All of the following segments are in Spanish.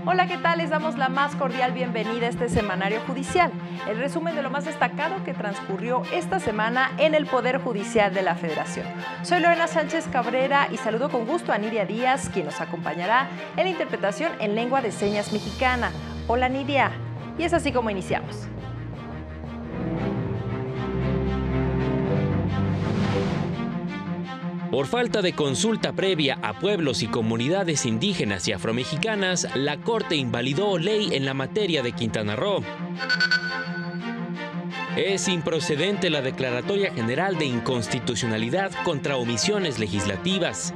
Hola, ¿qué tal? Les damos la más cordial bienvenida a este semanario judicial, el resumen de lo más destacado que transcurrió esta semana en el Poder Judicial de la Federación. Soy Lorena Sánchez Cabrera y saludo con gusto a Nidia Díaz, quien nos acompañará en la interpretación en lengua de señas mexicana. Hola, Nidia. Y es así como iniciamos. Por falta de consulta previa a pueblos y comunidades indígenas y afromexicanas, la Corte invalidó ley en la materia de Quintana Roo. Es improcedente la Declaratoria General de Inconstitucionalidad contra omisiones legislativas.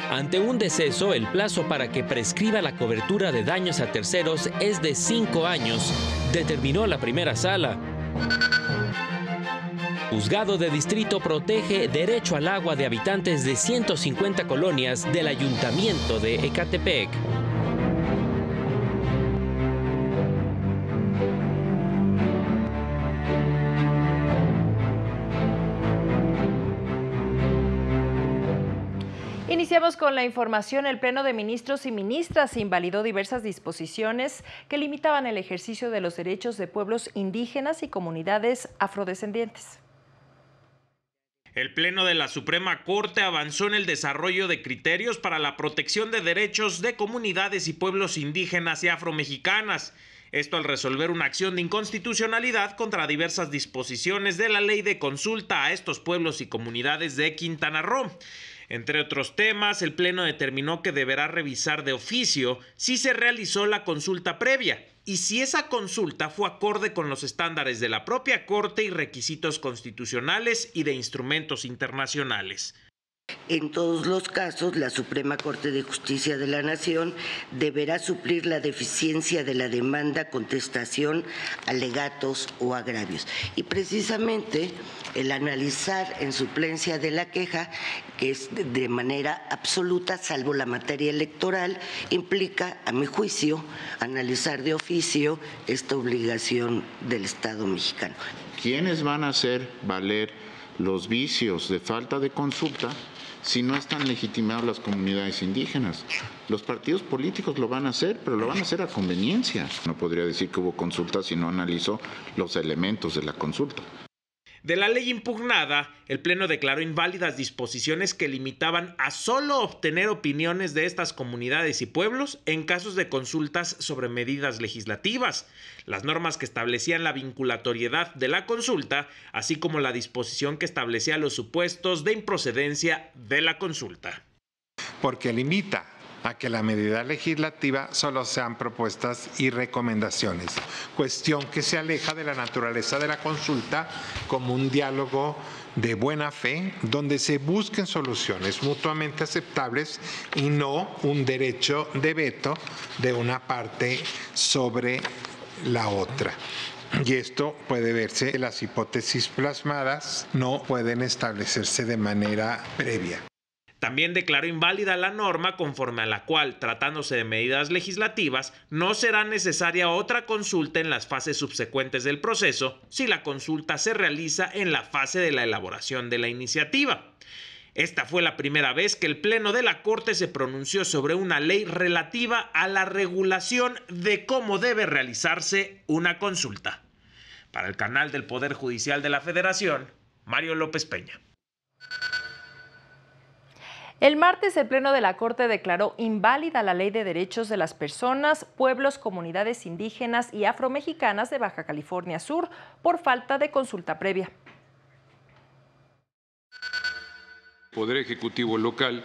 Ante un deceso, el plazo para que prescriba la cobertura de daños a terceros es de 5 años, determinó la primera sala. Juzgado de Distrito protege derecho al agua de habitantes de 150 colonias del Ayuntamiento de Ecatepec. Iniciamos con la información. El Pleno de Ministros y Ministras invalidó diversas disposiciones que limitaban el ejercicio de los derechos de pueblos indígenas y comunidades afrodescendientes. El Pleno de la Suprema Corte avanzó en el desarrollo de criterios para la protección de derechos de comunidades y pueblos indígenas y afromexicanas. Esto al resolver una acción de inconstitucionalidad contra diversas disposiciones de la ley de consulta a estos pueblos y comunidades de Quintana Roo. Entre otros temas, el Pleno determinó que deberá revisar de oficio si se realizó la consulta previa y si esa consulta fue acorde con los estándares de la propia Corte y requisitos constitucionales y de instrumentos internacionales. En todos los casos, la Suprema Corte de Justicia de la Nación deberá suplir la deficiencia de la demanda, contestación, alegatos o agravios. Y precisamente el analizar en suplencia de la queja, que es de manera absoluta, salvo la materia electoral, implica, a mi juicio, analizar de oficio esta obligación del Estado mexicano. ¿Quiénes van a hacer valer los vicios de falta de consulta si no están legitimadas las comunidades indígenas? Los partidos políticos lo van a hacer, pero lo van a hacer a conveniencia. No podría decir que hubo consulta si no analizó los elementos de la consulta. De la ley impugnada, el Pleno declaró inválidas disposiciones que limitaban a solo obtener opiniones de estas comunidades y pueblos en casos de consultas sobre medidas legislativas, las normas que establecían la vinculatoriedad de la consulta, así como la disposición que establecía los supuestos de improcedencia de la consulta. Porque limita a que la medida legislativa solo sean propuestas y recomendaciones, cuestión que se aleja de la naturaleza de la consulta como un diálogo de buena fe donde se busquen soluciones mutuamente aceptables y no un derecho de veto de una parte sobre la otra. Y esto puede verse, las hipótesis plasmadas no pueden establecerse de manera previa. También declaró inválida la norma conforme a la cual, tratándose de medidas legislativas, no será necesaria otra consulta en las fases subsecuentes del proceso si la consulta se realiza en la fase de la elaboración de la iniciativa. Esta fue la primera vez que el Pleno de la Corte se pronunció sobre una ley relativa a la regulación de cómo debe realizarse una consulta. Para el canal del Poder Judicial de la Federación, Mario López Peña. El martes, el Pleno de la Corte declaró inválida la Ley de Derechos de las Personas, Pueblos, Comunidades Indígenas y Afromexicanas de Baja California Sur por falta de consulta previa. El Poder Ejecutivo local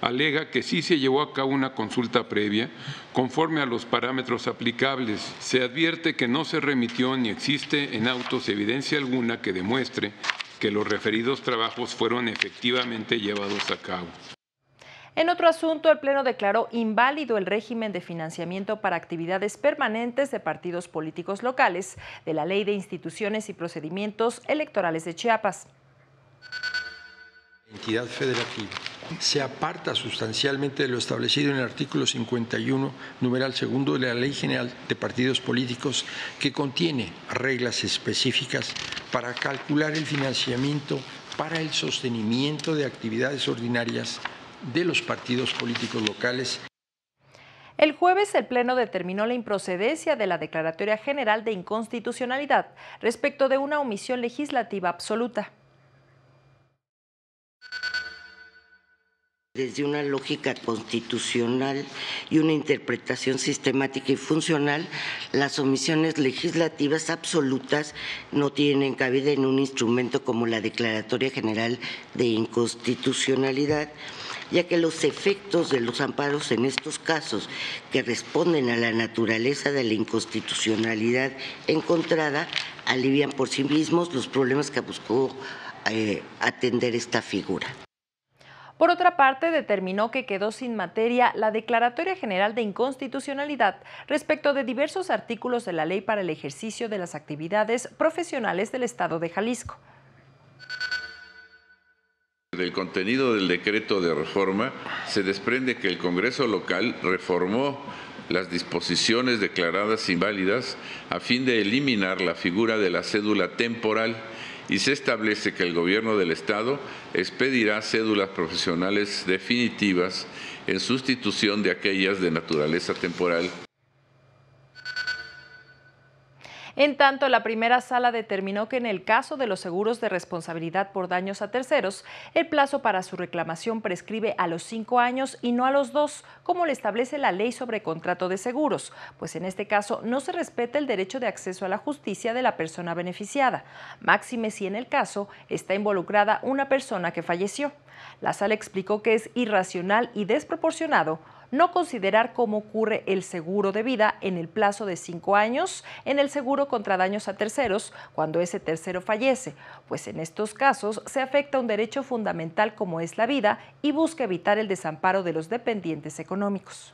alega que sí se llevó a cabo una consulta previa conforme a los parámetros aplicables. Se advierte que no se remitió ni existe en autos evidencia alguna que demuestre que los referidos trabajos fueron efectivamente llevados a cabo. En otro asunto, el Pleno declaró inválido el régimen de financiamiento para actividades permanentes de partidos políticos locales de la Ley de Instituciones y Procedimientos Electorales de Chiapas. La entidad federativa se aparta sustancialmente de lo establecido en el artículo 51, numeral segundo de la Ley General de Partidos Políticos, que contiene reglas específicas para calcular el financiamiento para el sostenimiento de actividades ordinarias de los partidos políticos locales. El jueves, el Pleno determinó la improcedencia de la Declaratoria General de Inconstitucionalidad respecto de una omisión legislativa absoluta. Desde una lógica constitucional y una interpretación sistemática y funcional, las omisiones legislativas absolutas no tienen cabida en un instrumento como la Declaratoria General de Inconstitucionalidad, ya que los efectos de los amparos en estos casos, que responden a la naturaleza de la inconstitucionalidad encontrada, alivian por sí mismos los problemas que buscó atender esta figura. Por otra parte, determinó que quedó sin materia la Declaratoria General de Inconstitucionalidad respecto de diversos artículos de la Ley para el ejercicio de las actividades profesionales del Estado de Jalisco. Del contenido del decreto de reforma se desprende que el Congreso local reformó las disposiciones declaradas inválidas a fin de eliminar la figura de la cédula temporal y se establece que el Gobierno del Estado expedirá cédulas profesionales definitivas en sustitución de aquellas de naturaleza temporal. En tanto, la primera sala determinó que en el caso de los seguros de responsabilidad por daños a terceros, el plazo para su reclamación prescribe a los 5 años y no a los 2, como lo establece la Ley sobre Contrato de Seguros, pues en este caso no se respeta el derecho de acceso a la justicia de la persona beneficiada, máxime si en el caso está involucrada una persona que falleció. La sala explicó que es irracional y desproporcionado no considerar cómo ocurre el seguro de vida en el plazo de 5 años en el seguro contra daños a terceros cuando ese tercero fallece, pues en estos casos se afecta un derecho fundamental como es la vida y busca evitar el desamparo de los dependientes económicos.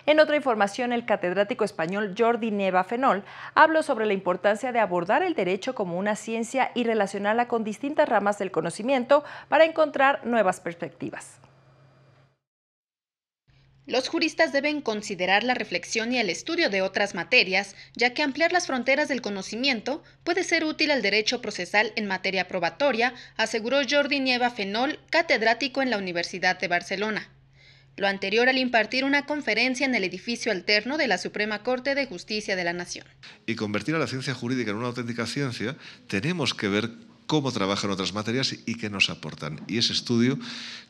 En otra información, el catedrático español Jordi Nieva Fenol habló sobre la importancia de abordar el derecho como una ciencia y relacionarla con distintas ramas del conocimiento para encontrar nuevas perspectivas. Los juristas deben considerar la reflexión y el estudio de otras materias, ya que ampliar las fronteras del conocimiento puede ser útil al derecho procesal en materia probatoria, aseguró Jordi Nieva Fenol, catedrático en la Universidad de Barcelona. Lo anterior al impartir una conferencia en el edificio alterno de la Suprema Corte de Justicia de la Nación. Y convertir a la ciencia jurídica en una auténtica ciencia, tenemos que ver cómo trabajan otras materias y qué nos aportan. Y ese estudio,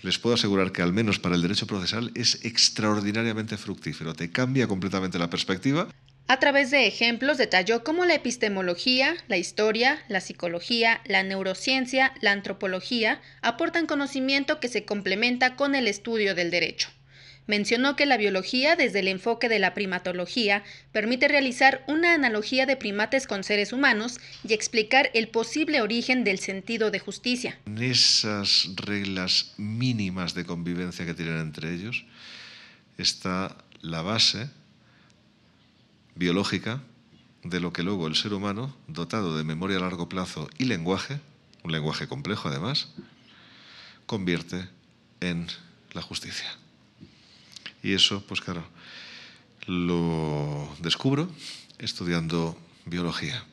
les puedo asegurar que al menos para el derecho procesal es extraordinariamente fructífero. Te cambia completamente la perspectiva. A través de ejemplos detalló cómo la epistemología, la historia, la psicología, la neurociencia, la antropología aportan conocimiento que se complementa con el estudio del derecho. Mencionó que la biología, desde el enfoque de la primatología, permite realizar una analogía de primates con seres humanos y explicar el posible origen del sentido de justicia. En esas reglas mínimas de convivencia que tienen entre ellos está la base biológica de lo que luego el ser humano, dotado de memoria a largo plazo y lenguaje, un lenguaje complejo además, convierte en la justicia. Y eso, pues claro, lo descubro estudiando biología.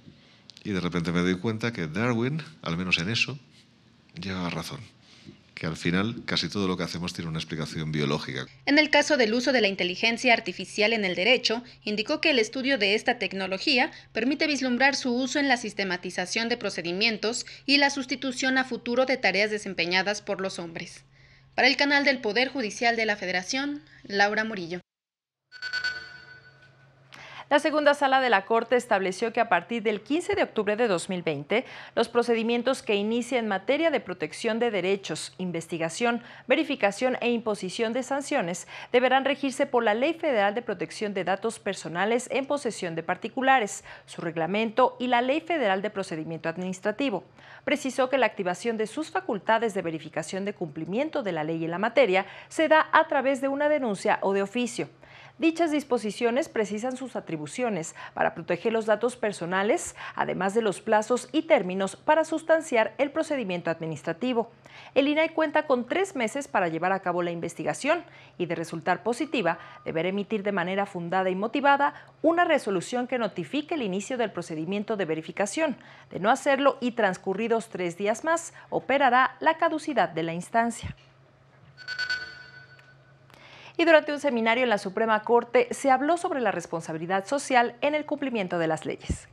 Y de repente me doy cuenta que Darwin, al menos en eso, lleva razón. Que al final casi todo lo que hacemos tiene una explicación biológica. En el caso del uso de la inteligencia artificial en el derecho, indicó que el estudio de esta tecnología permite vislumbrar su uso en la sistematización de procedimientos y la sustitución a futuro de tareas desempeñadas por los hombres. Para el canal del Poder Judicial de la Federación, Laura Murillo. La segunda sala de la Corte estableció que a partir del 15 de octubre de 2020, los procedimientos que inicia en materia de protección de derechos, investigación, verificación e imposición de sanciones deberán regirse por la Ley Federal de Protección de Datos Personales en posesión de particulares, su reglamento y la Ley Federal de Procedimiento Administrativo. Precisó que la activación de sus facultades de verificación de cumplimiento de la ley en la materia se da a través de una denuncia o de oficio. Dichas disposiciones precisan sus atribuciones para proteger los datos personales, además de los plazos y términos para sustanciar el procedimiento administrativo. El INAI cuenta con 3 meses para llevar a cabo la investigación y, de resultar positiva, deberá emitir de manera fundada y motivada una resolución que notifique el inicio del procedimiento de verificación. De no hacerlo y transcurridos 3 días más, operará la caducidad de la instancia. Y durante un seminario en la Suprema Corte se habló sobre la responsabilidad social en el cumplimiento de las leyes.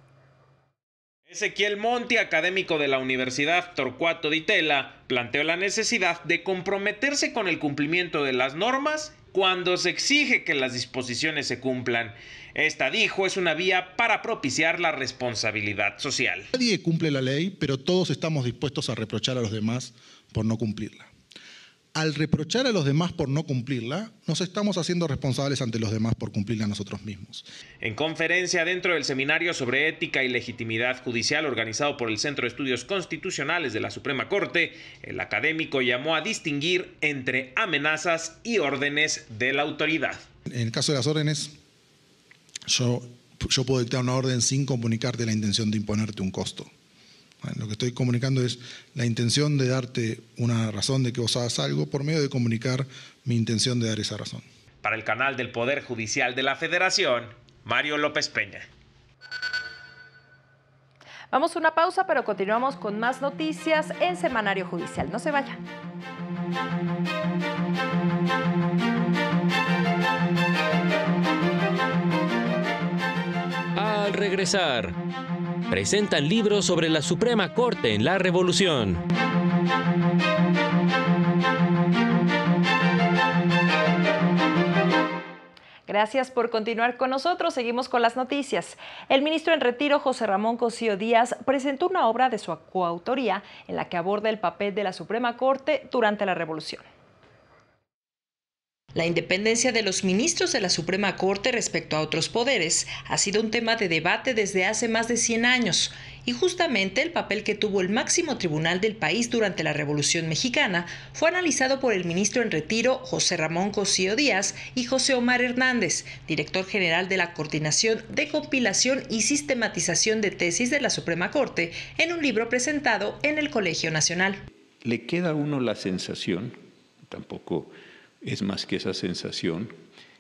Ezequiel Monti, académico de la Universidad Torcuato Di Tella, planteó la necesidad de comprometerse con el cumplimiento de las normas cuando se exige que las disposiciones se cumplan. Esta, dijo, es una vía para propiciar la responsabilidad social. Nadie cumple la ley, pero todos estamos dispuestos a reprochar a los demás por no cumplirla. Al reprochar a los demás por no cumplirla, nos estamos haciendo responsables ante los demás por cumplirla nosotros mismos. En conferencia dentro del seminario sobre ética y legitimidad judicial organizado por el Centro de Estudios Constitucionales de la Suprema Corte, el académico llamó a distinguir entre amenazas y órdenes de la autoridad. En el caso de las órdenes, yo puedo dictar una orden sin comunicarte la intención de imponerte un costo. Lo que estoy comunicando es la intención de darte una razón de que vos hagas algo por medio de comunicar mi intención de dar esa razón. Para el canal del Poder Judicial de la Federación, Mario López Peña. Vamos a una pausa, pero continuamos con más noticias en Semanario Judicial. No se vayan. Al regresar, presentan libros sobre la Suprema Corte en la Revolución. Gracias por continuar con nosotros. Seguimos con las noticias. El ministro en retiro, José Ramón Cosío Díaz, presentó una obra de su coautoría en la que aborda el papel de la Suprema Corte durante la Revolución. La independencia de los ministros de la Suprema Corte respecto a otros poderes ha sido un tema de debate desde hace más de 100 años, y justamente el papel que tuvo el máximo tribunal del país durante la Revolución Mexicana fue analizado por el ministro en retiro José Ramón Cosío Díaz y José Omar Hernández, director general de la Coordinación de Compilación y Sistematización de Tesis de la Suprema Corte, en un libro presentado en el Colegio Nacional. Le queda a uno la sensación, tampoco es más que esa sensación,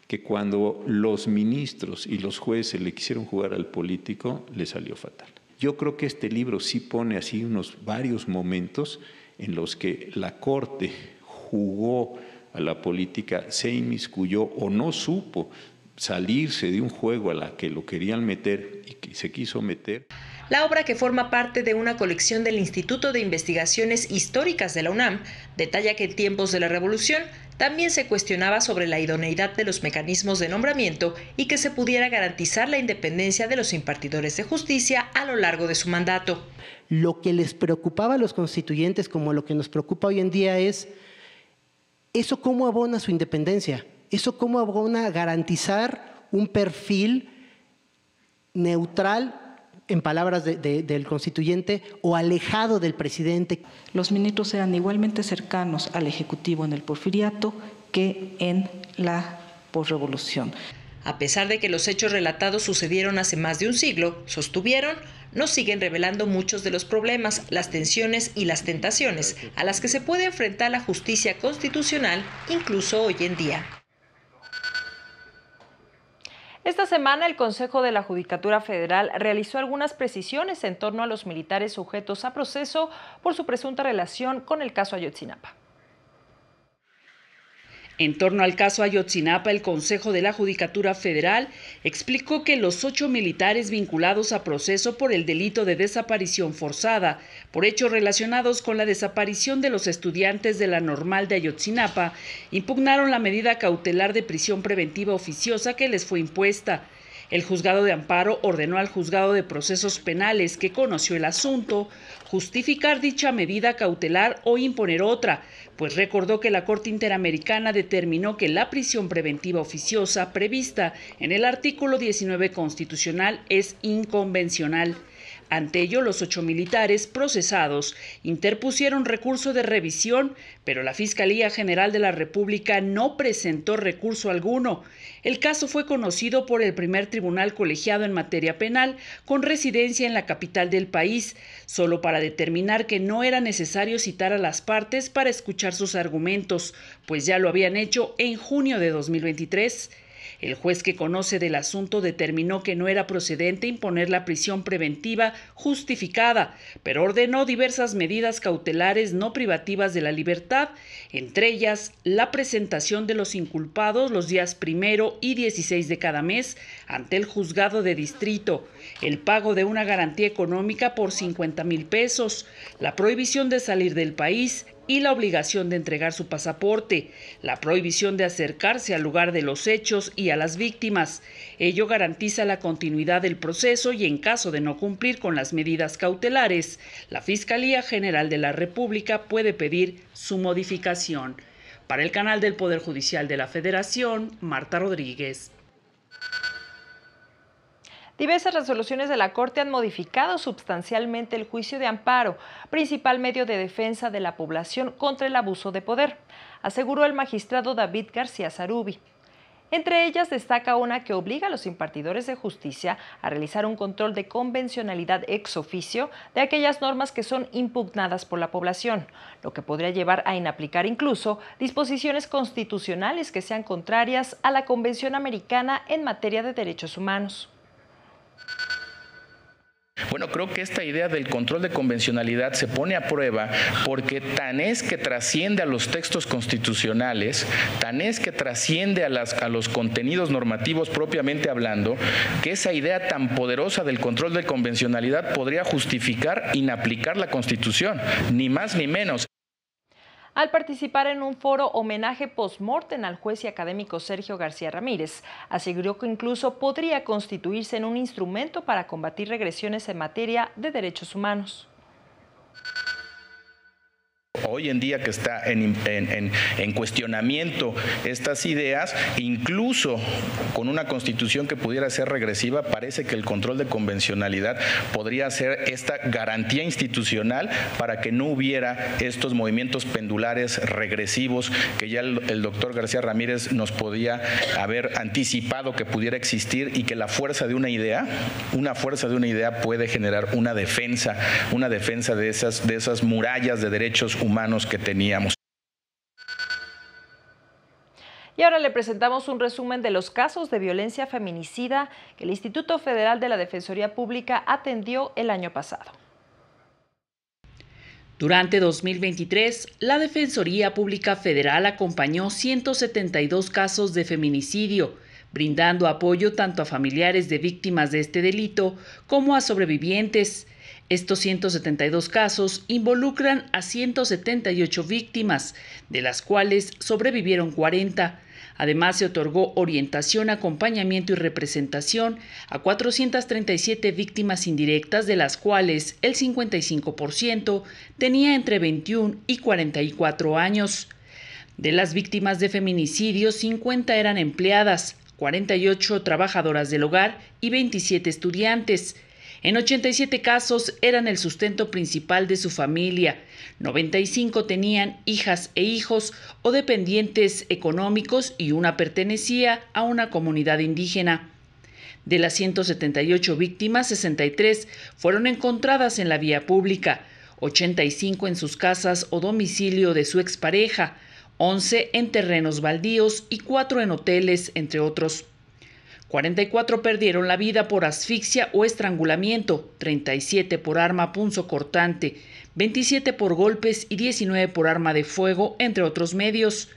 que cuando los ministros y los jueces le quisieron jugar al político, le salió fatal. Yo creo que este libro sí pone así varios momentos en los que la Corte jugó a la política, se inmiscuyó o no supo salirse de un juego a la que lo querían meter y que se quiso meter. La obra, que forma parte de una colección del Instituto de Investigaciones Históricas de la UNAM, detalla que en tiempos de la Revolución también se cuestionaba sobre la idoneidad de los mecanismos de nombramiento y que se pudiera garantizar la independencia de los impartidores de justicia a lo largo de su mandato. Lo que les preocupaba a los constituyentes, como lo que nos preocupa hoy en día, es eso cómo abona su independencia, eso cómo abona garantizar un perfil neutral, en palabras del constituyente, o alejado del presidente. Los ministros eran igualmente cercanos al Ejecutivo en el porfiriato que en la posrevolución. A pesar de que los hechos relatados sucedieron hace más de un siglo, sostuvieron, nos siguen revelando muchos de los problemas, las tensiones y las tentaciones a las que se puede enfrentar la justicia constitucional, incluso hoy en día. Esta semana el Consejo de la Judicatura Federal realizó algunas precisiones en torno a los militares sujetos a proceso por su presunta relación con el caso Ayotzinapa. En torno al caso Ayotzinapa, el Consejo de la Judicatura Federal explicó que los 8 militares vinculados a proceso por el delito de desaparición forzada, por hechos relacionados con la desaparición de los estudiantes de la Normal de Ayotzinapa, impugnaron la medida cautelar de prisión preventiva oficiosa que les fue impuesta. El juzgado de amparo ordenó al juzgado de procesos penales, que conoció el asunto, justificar dicha medida cautelar o imponer otra, pues recordó que la Corte Interamericana determinó que la prisión preventiva oficiosa prevista en el artículo 19 constitucional es inconvencional. Ante ello, los 8 militares procesados interpusieron recurso de revisión, pero la Fiscalía General de la República no presentó recurso alguno. El caso fue conocido por el primer tribunal colegiado en materia penal, con residencia en la capital del país, solo para determinar que no era necesario citar a las partes para escuchar sus argumentos, pues ya lo habían hecho en junio de 2023. El juez que conoce del asunto determinó que no era procedente imponer la prisión preventiva justificada, pero ordenó diversas medidas cautelares no privativas de la libertad, entre ellas la presentación de los inculpados los días 1 y 16 de cada mes ante el juzgado de distrito, el pago de una garantía económica por 50,000 pesos, la prohibición de salir del país y la obligación de entregar su pasaporte, la prohibición de acercarse al lugar de los hechos y a las víctimas. Ello garantiza la continuidad del proceso y en caso de no cumplir con las medidas cautelares, la Fiscalía General de la República puede pedir su modificación. Para el canal del Poder Judicial de la Federación, Marta Rodríguez. Diversas resoluciones de la Corte han modificado sustancialmente el juicio de amparo, principal medio de defensa de la población contra el abuso de poder, aseguró el magistrado David García Zarubi. Entre ellas destaca una que obliga a los impartidores de justicia a realizar un control de convencionalidad ex oficio de aquellas normas que son impugnadas por la población, lo que podría llevar a inaplicar incluso disposiciones constitucionales que sean contrarias a la Convención Americana en materia de derechos humanos. Bueno, creo que esta idea del control de convencionalidad se pone a prueba porque tan es que trasciende a los textos constitucionales, tan es que trasciende a los contenidos normativos propiamente hablando, que esa idea tan poderosa del control de convencionalidad podría justificar inaplicar la Constitución, ni más ni menos. Al participar en un foro homenaje post-mortem al juez y académico Sergio García Ramírez, aseguró que incluso podría constituirse en un instrumento para combatir regresiones en materia de derechos humanos. Hoy en día que está en cuestionamiento estas ideas, incluso con una constitución que pudiera ser regresiva, parece que el control de convencionalidad podría ser esta garantía institucional para que no hubiera estos movimientos pendulares regresivos que ya el doctor García Ramírez nos podía haber anticipado que pudiera existir y que la fuerza de una idea puede generar una defensa de esas murallas de derechos humanos que teníamos. Y ahora le presentamos un resumen de los casos de violencia feminicida que el Instituto Federal de la Defensoría Pública atendió el año pasado. Durante 2023, la Defensoría Pública Federal acompañó 172 casos de feminicidio, brindando apoyo tanto a familiares de víctimas de este delito como a sobrevivientes. Estos 172 casos involucran a 178 víctimas, de las cuales sobrevivieron 40. Además, se otorgó orientación, acompañamiento y representación a 437 víctimas indirectas, de las cuales el 55% tenía entre 21 y 44 años. De las víctimas de feminicidio, 50 eran empleadas, 48 trabajadoras del hogar y 27 estudiantes. En 87 casos eran el sustento principal de su familia, 95 tenían hijas e hijos o dependientes económicos y una pertenecía a una comunidad indígena. De las 178 víctimas, 63 fueron encontradas en la vía pública, 85 en sus casas o domicilio de su expareja, 11 en terrenos baldíos y 4 en hoteles, entre otros. 44 perdieron la vida por asfixia o estrangulamiento, 37 por arma punzocortante, 27 por golpes y 19 por arma de fuego, entre otros medios.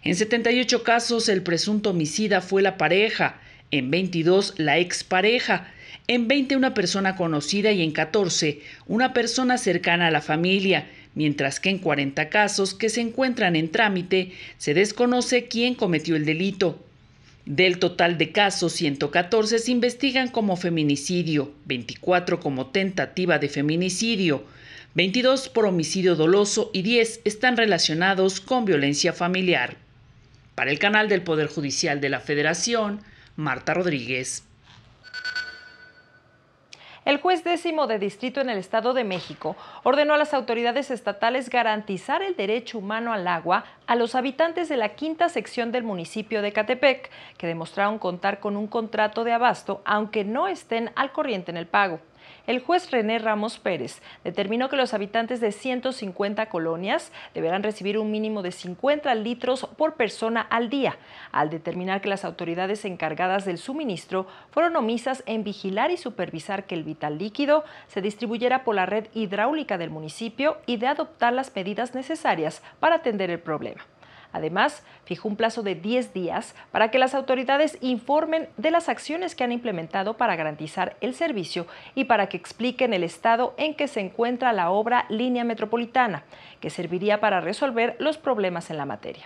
En 78 casos el presunto homicida fue la pareja, en 22 la expareja, en 20 una persona conocida y en 14 una persona cercana a la familia, mientras que en 40 casos que se encuentran en trámite se desconoce quién cometió el delito. Del total de casos, 114 se investigan como feminicidio, 24 como tentativa de feminicidio, 22 por homicidio doloso y 10 están relacionados con violencia familiar. Para el canal del Poder Judicial de la Federación, Marta Rodríguez. El juez 10º de distrito en el Estado de México ordenó a las autoridades estatales garantizar el derecho humano al agua a los habitantes de la quinta sección del municipio de Ecatepec, que demostraron contar con un contrato de abasto, aunque no estén al corriente en el pago. El juez René Ramos Pérez determinó que los habitantes de 150 colonias deberán recibir un mínimo de 50 litros por persona al día, al determinar que las autoridades encargadas del suministro fueron omisas en vigilar y supervisar que el vital líquido se distribuyera por la red hidráulica del municipio y de adoptar las medidas necesarias para atender el problema. Además, fijó un plazo de 10 días para que las autoridades informen de las acciones que han implementado para garantizar el servicio y para que expliquen el estado en que se encuentra la obra Línea Metropolitana, que serviría para resolver los problemas en la materia.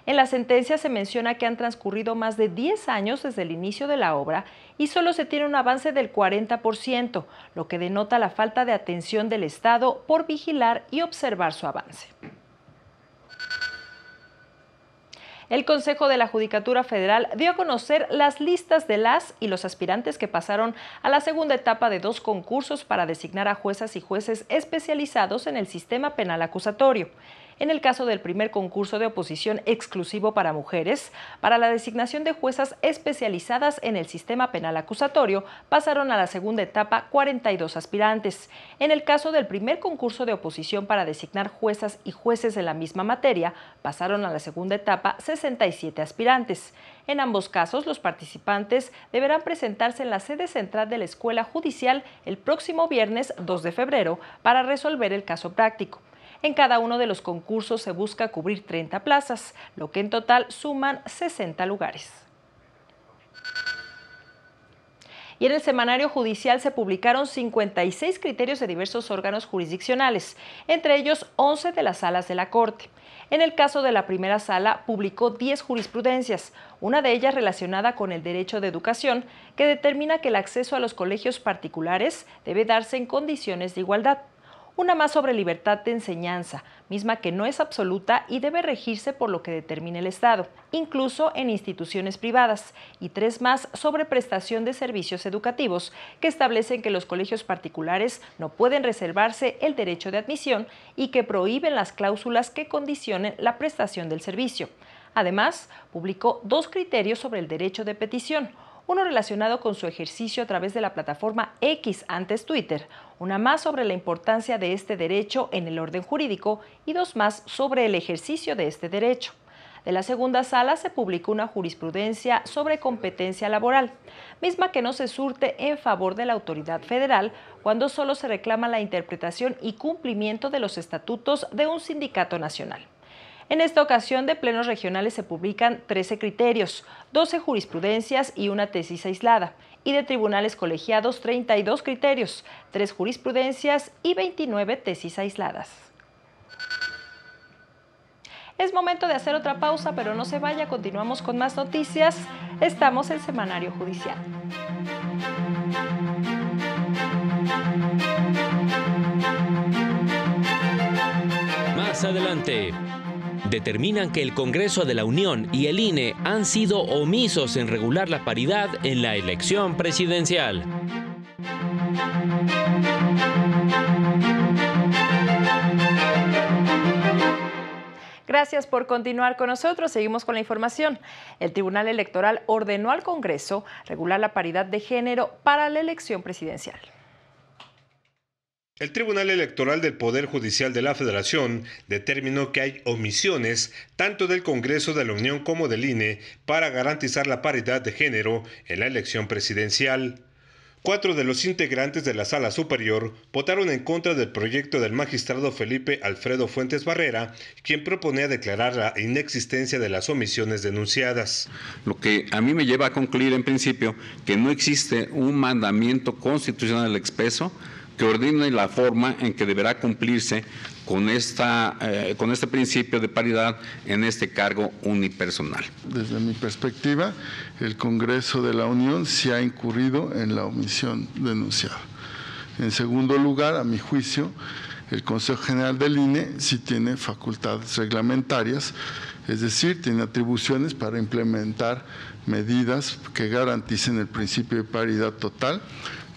En la sentencia se menciona que han transcurrido más de 10 años desde el inicio de la obra y solo se tiene un avance del 40%, lo que denota la falta de atención del Estado por vigilar y observar su avance. El Consejo de la Judicatura Federal dio a conocer las listas de las y los aspirantes que pasaron a la segunda etapa de 2 concursos para designar a juezas y jueces especializados en el sistema penal acusatorio. En el caso del primer concurso de oposición exclusivo para mujeres, para la designación de juezas especializadas en el sistema penal acusatorio, pasaron a la segunda etapa 42 aspirantes. En el caso del primer concurso de oposición para designar juezas y jueces de la misma materia, pasaron a la segunda etapa 67 aspirantes. En ambos casos, los participantes deberán presentarse en la sede central de la Escuela Judicial el próximo viernes 2 de febrero para resolver el caso práctico. En cada uno de los concursos se busca cubrir 30 plazas, lo que en total suman 60 lugares. Y en el semanario judicial se publicaron 56 criterios de diversos órganos jurisdiccionales, entre ellos 11 de las salas de la Corte. En el caso de la primera sala, publicó 10 jurisprudencias, una de ellas relacionada con el derecho de educación, que determina que el acceso a los colegios particulares debe darse en condiciones de igualdad. Una más sobre libertad de enseñanza, misma que no es absoluta y debe regirse por lo que determine el Estado, incluso en instituciones privadas, y 3 más sobre prestación de servicios educativos, que establecen que los colegios particulares no pueden reservarse el derecho de admisión y que prohíben las cláusulas que condicionen la prestación del servicio. Además, publicó 2 criterios sobre el derecho de petición, uno relacionado con su ejercicio a través de la plataforma X, antes Twitter, una más sobre la importancia de este derecho en el orden jurídico y 2 más sobre el ejercicio de este derecho. De la segunda sala se publicó una jurisprudencia sobre competencia laboral, misma que no se surte en favor de la autoridad federal cuando solo se reclama la interpretación y cumplimiento de los estatutos de un sindicato nacional. En esta ocasión, de plenos regionales se publican 13 criterios, 12 jurisprudencias y una tesis aislada, y de tribunales colegiados 32 criterios, 3 jurisprudencias y 29 tesis aisladas. Es momento de hacer otra pausa, pero no se vaya, continuamos con más noticias. Estamos en Semanario Judicial. Más adelante. Determinan que el Congreso de la Unión y el INE han sido omisos en regular la paridad en la elección presidencial. Gracias por continuar con nosotros. Seguimos con la información. El Tribunal Electoral ordenó al Congreso regular la paridad de género para la elección presidencial. El Tribunal Electoral del Poder Judicial de la Federación determinó que hay omisiones tanto del Congreso de la Unión como del INE para garantizar la paridad de género en la elección presidencial. 4 de los integrantes de la Sala Superior votaron en contra del proyecto del magistrado Felipe Alfredo Fuentes Barrera, quien proponía declarar la inexistencia de las omisiones denunciadas. Lo que a mí me lleva a concluir en principio que no existe un mandamiento constitucional expreso que ordene la forma en que deberá cumplirse con este principio de paridad en este cargo unipersonal. Desde mi perspectiva, el Congreso de la Unión sí ha incurrido en la omisión denunciada. En segundo lugar, a mi juicio, el Consejo General del INE sí tiene facultades reglamentarias, es decir, tiene atribuciones para implementar medidas que garanticen el principio de paridad total,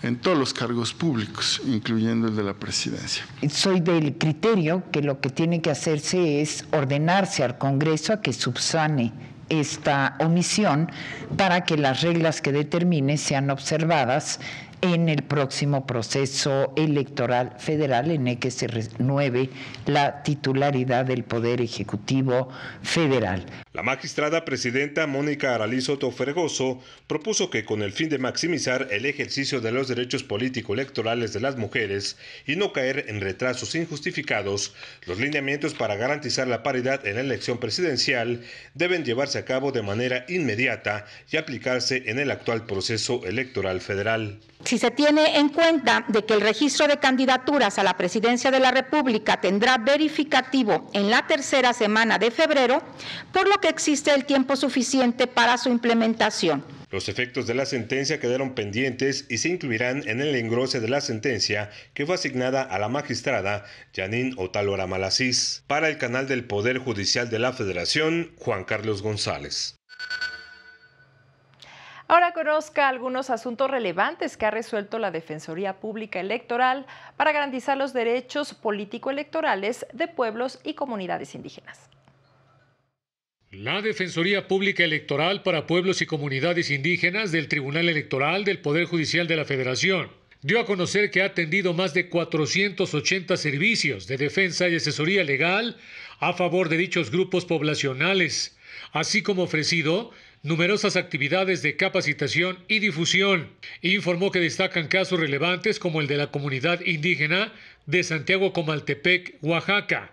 en todos los cargos públicos, incluyendo el de la presidencia. Soy del criterio que lo que tiene que hacerse es ordenarse al Congreso a que subsane esta omisión para que las reglas que determine sean observadas en el próximo proceso electoral federal en el que se renueve la titularidad del Poder Ejecutivo Federal. La magistrada presidenta Mónica Aralí Soto Fregoso propuso que con el fin de maximizar el ejercicio de los derechos político-electorales de las mujeres y no caer en retrasos injustificados, los lineamientos para garantizar la paridad en la elección presidencial deben llevarse a cabo de manera inmediata y aplicarse en el actual proceso electoral federal. Si se tiene en cuenta de que el registro de candidaturas a la presidencia de la República tendrá verificativo en la tercera semana de febrero, por lo que existe el tiempo suficiente para su implementación. Los efectos de la sentencia quedaron pendientes y se incluirán en el engrose de la sentencia que fue asignada a la magistrada Janine Otálora Malasís. Para el canal del Poder Judicial de la Federación, Juan Carlos González. Ahora conozca algunos asuntos relevantes que ha resuelto la Defensoría Pública Electoral para garantizar los derechos político-electorales de pueblos y comunidades indígenas. La Defensoría Pública Electoral para Pueblos y Comunidades Indígenas del Tribunal Electoral del Poder Judicial de la Federación dio a conocer que ha atendido más de 480 servicios de defensa y asesoría legal a favor de dichos grupos poblacionales, así como ofrecido numerosas actividades de capacitación y difusión. Informó que destacan casos relevantes como el de la comunidad indígena de Santiago Comaltepec, Oaxaca,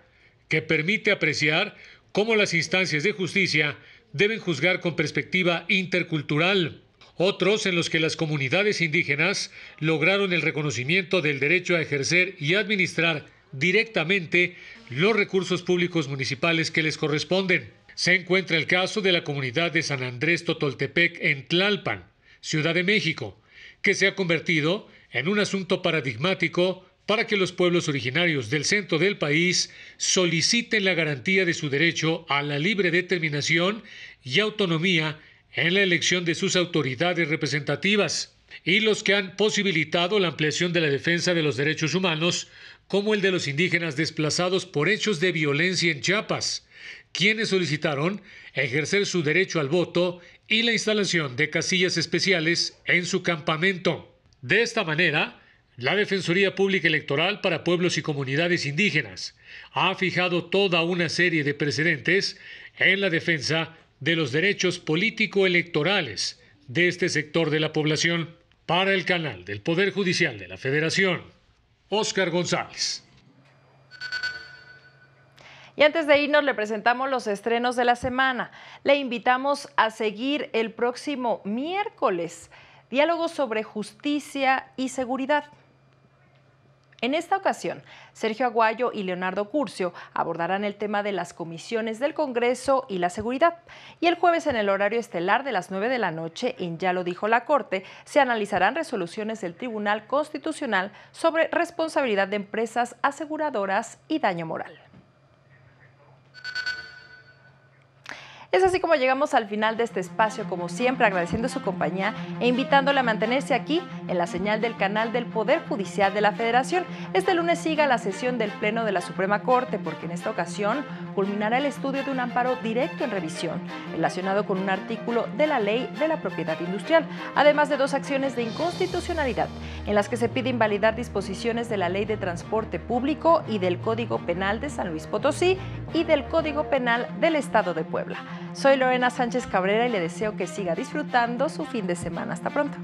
que permite apreciar cómo las instancias de justicia deben juzgar con perspectiva intercultural. Otros en los que las comunidades indígenas lograron el reconocimiento del derecho a ejercer y administrar directamente los recursos públicos municipales que les corresponden. Se encuentra el caso de la comunidad de San Andrés Totoltepec en Tlalpan, Ciudad de México, que se ha convertido en un asunto paradigmático para que los pueblos originarios del centro del país soliciten la garantía de su derecho a la libre determinación y autonomía en la elección de sus autoridades representativas, y los que han posibilitado la ampliación de la defensa de los derechos humanos, como el de los indígenas desplazados por hechos de violencia en Chiapas, quienes solicitaron ejercer su derecho al voto y la instalación de casillas especiales en su campamento. De esta manera, la Defensoría Pública Electoral para Pueblos y Comunidades Indígenas ha fijado toda una serie de precedentes en la defensa de los derechos político-electorales de este sector de la población. Para el canal del Poder Judicial de la Federación, Óscar González. Y antes de irnos, le presentamos los estrenos de la semana. Le invitamos a seguir el próximo miércoles diálogos sobre justicia y seguridad. En esta ocasión, Sergio Aguayo y Leonardo Curcio abordarán el tema de las comisiones del Congreso y la seguridad. Y el jueves, en el horario estelar de las 9 de la noche, en Ya lo dijo la Corte, se analizarán resoluciones del Tribunal Constitucional sobre responsabilidad de empresas aseguradoras y daño moral. Es así como llegamos al final de este espacio, como siempre agradeciendo su compañía e invitándole a mantenerse aquí en la señal del canal del Poder Judicial de la Federación. Este lunes siga la sesión del Pleno de la Suprema Corte, porque en esta ocasión culminará el estudio de un amparo directo en revisión relacionado con un artículo de la Ley de la Propiedad Industrial, además de 2 acciones de inconstitucionalidad en las que se pide invalidar disposiciones de la Ley de Transporte Público y del Código Penal de San Luis Potosí y del Código Penal del Estado de Puebla. Soy Lorena Sánchez Cabrera y le deseo que siga disfrutando su fin de semana. Hasta pronto.